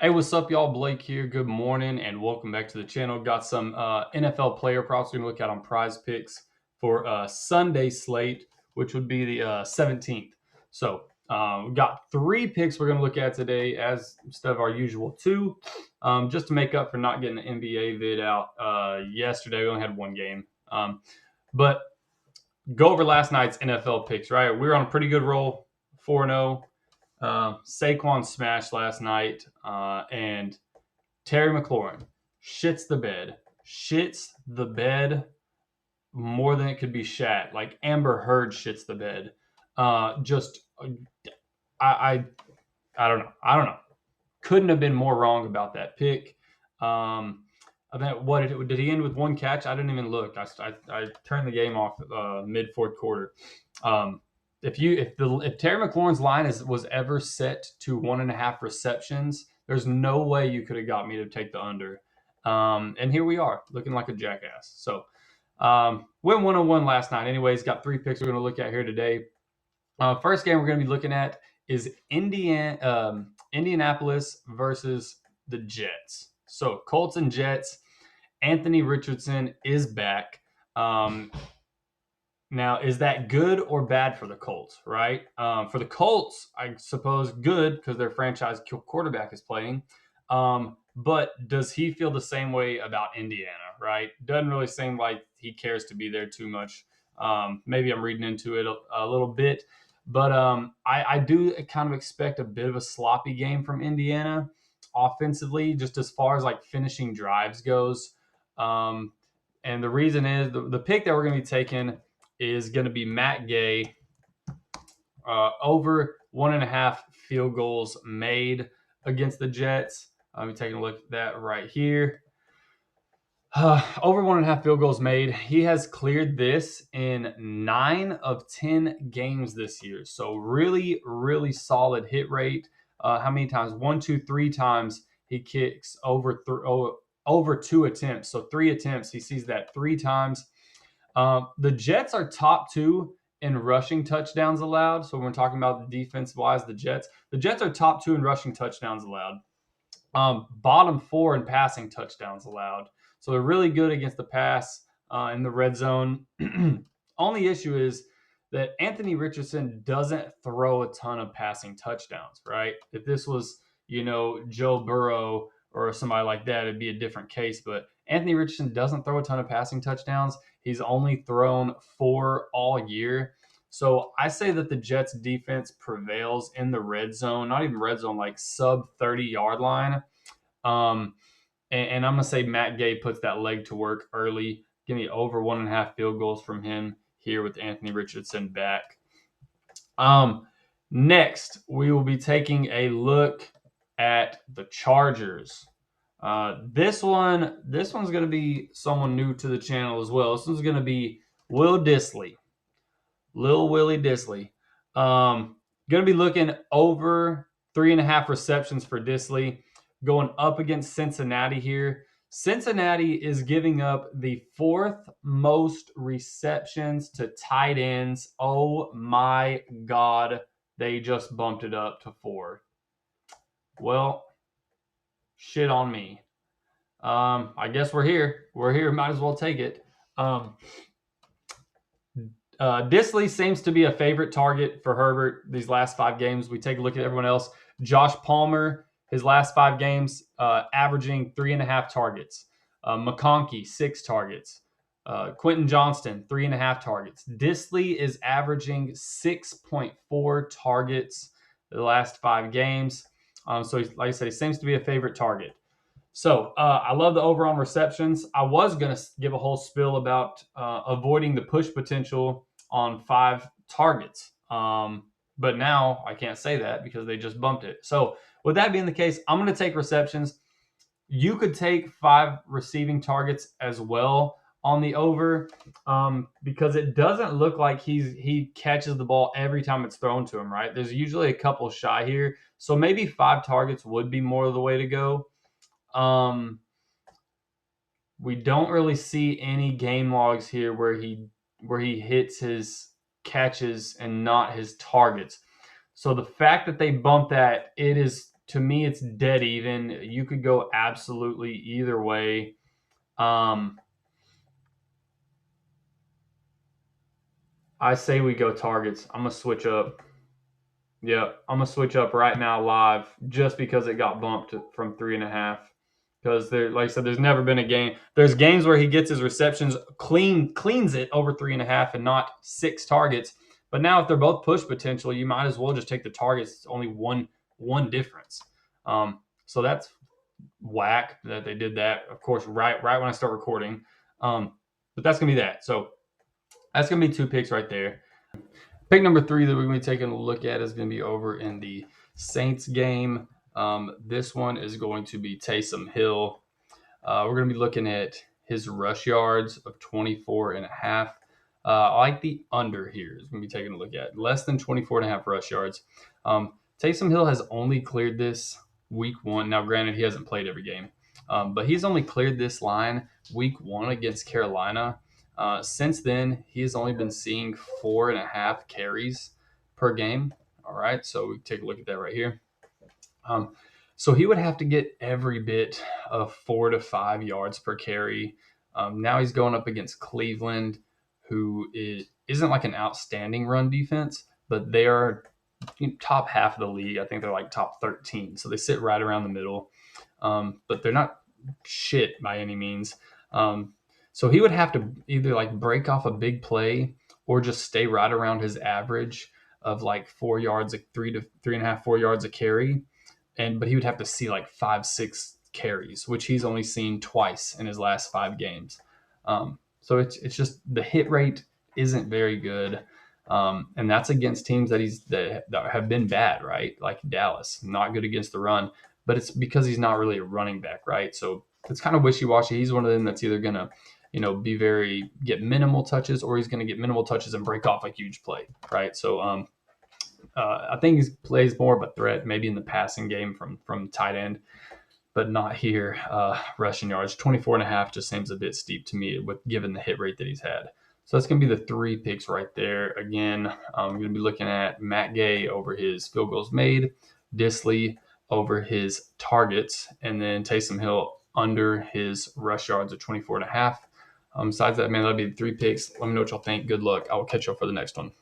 Hey, what's up, y'all? Blake here. Good morning and welcome back to the channel. Got some NFL player props we're going to look at on PrizePicks for Sunday slate, which would be the 17th. So we've got three picks we're going to look at today, as instead of our usual two, just to make up for not getting the NBA vid out yesterday. We only had one game. But go over last night's NFL picks, right? We were on a pretty good roll, 4-0. Saquon smashed last night, and Terry McLaurin shits the bed more than it could be shat. Like Amber Heard shits the bed. I don't know. Couldn't have been more wrong about that pick. I think did he end with one catch? I didn't even look. I turned the game off mid fourth quarter. If Terry McLaurin's line was ever set to 1.5 receptions, there's no way you could have got me to take the under. And here we are, looking like a jackass. So went 101 last night. Anyways, got three picks we're going to look at here today. First game we're going to be looking at is Indianapolis versus the Jets. So Colts and Jets. Anthony Richardson is back. Now, is that good or bad for the Colts, right? For the Colts, I suppose good because their franchise quarterback is playing. But does he feel the same way about Indiana, right? Doesn't really seem like he cares to be there too much. Maybe I'm reading into it a little bit. But I do kind of expect a bit of a sloppy game from Indiana offensively, just as far as like finishing drives goes. And the reason is the pick that we're going to be taking is going to be Matt Gay, over 1.5 field goals made against the Jets. I'm taking a look at that right here. Over 1.5 field goals made. He has cleared this in 9 of 10 games this year. So really, really solid hit rate. How many times? 1, 2, 3 times he kicks over 2 attempts. So 3 attempts. He sees that 3 times. The Jets are top 2 in rushing touchdowns allowed. So when we're talking about defense-wise, the Jets are top 2 in rushing touchdowns allowed. Bottom 4 in passing touchdowns allowed. So they're really good against the pass in the red zone. Only issue is that Anthony Richardson doesn't throw a ton of passing touchdowns, right? If this was, Joe Burrow or somebody like that, it'd be a different case. But Anthony Richardson doesn't throw a ton of passing touchdowns. He's only thrown 4 all year. So I say that the Jets defense prevails in the red zone, not even red zone, like sub 30-yard line. And I'm going to say Matt Gay puts that leg to work early. Give me over 1.5 field goals from him here with Anthony Richardson back. Next, we will be taking a look at the Chargers. This one's going to be someone new to the channel as well. This one's going to be Will Dissly. Lil Willie Dissly. Going to be looking over 3.5 receptions for Dissly. Going up against Cincinnati here. Cincinnati is giving up the 4th most receptions to tight ends. Oh my God. They just bumped it up to 4. Well, shit on me. I guess we're here. We're here. Might as well take it. Dissly seems to be a favorite target for Herbert these last 5 games. We take a look at everyone else. Josh Palmer, his last 5 games, averaging 3.5 targets. McConkey, 6 targets. Quentin Johnston, 3.5 targets. Dissly is averaging 6.4 targets the last 5 games. So, like I said, he seems to be a favorite target. So I love the over on receptions. I was going to give a whole spill about avoiding the push potential on 5 targets. But now I can't say that because they just bumped it. So with that being the case, I'm going to take receptions. You could take 5 receiving targets as well on the over because it doesn't look like he catches the ball every time it's thrown to him, right? There's usually a couple shy here. So maybe 5 targets would be more of the way to go. We don't really see any game logs here where he hits his catches and not his targets. So the fact that they bumped that, it is To me, it's dead even. You could go absolutely either way. Um, I say we go targets. I'm gonna switch up. Yeah, I'm gonna switch up right now live just because it got bumped from 3.5. Because there, like I said, there's never been a game. There's games where he gets his receptions cleans it over 3.5 and not 6 targets. But now if they're both push potential, you might as well just take the targets. It's only one difference. So that's whack that they did that. Of course, right when I start recording. But that's gonna be that. So that's gonna be 2 picks right there. Pick number 3 that we're going to be taking a look at is going to be over in the Saints game. This one is going to be Taysom Hill. We're going to be looking at his rush yards of 24.5. I like the under here. Is going to be taking a look at less than 24.5 rush yards. Taysom Hill has only cleared this week 1. Now, granted, he hasn't played every game, but he's only cleared this line week 1 against Carolina. Since then, he has only been seeing 4.5 carries per game. All right, so we take a look at that right here. So he would have to get every bit of 4 to 5 yards per carry. Now he's going up against Cleveland, who isn't like an outstanding run defense, but they are top half of the league. I think they're like top 13, so they sit right around the middle. But they're not shit by any means. So he would have to either like break off a big play or just stay right around his average of like 4 yards, like 3.5, 4 yards a carry. But he would have to see like 5, 6 carries, which he's only seen twice in his last 5 games. So it's just the hit rate isn't very good. And that's against teams that have been bad, right? Like Dallas, not good against the run, but it's because he's not really a running back, right? So it's kind of wishy-washy. He's one of them that's either gonna, get minimal touches, or he's gonna get minimal touches and break off a huge play, right? So I think he plays more of a threat, maybe in the passing game from tight end, but not here. Rushing yards, 24.5 just seems a bit steep to me with given the hit rate that he's had. So that's going to be the 3 picks right there. Again, I'm going to be looking at Matt Gay over his field goals made, Disley over his targets, and then Taysom Hill under his rush yards of 24.5. Besides that, man, that'll be the 3 picks. Let me know what y'all think. Good luck. I will catch y'all for the next one.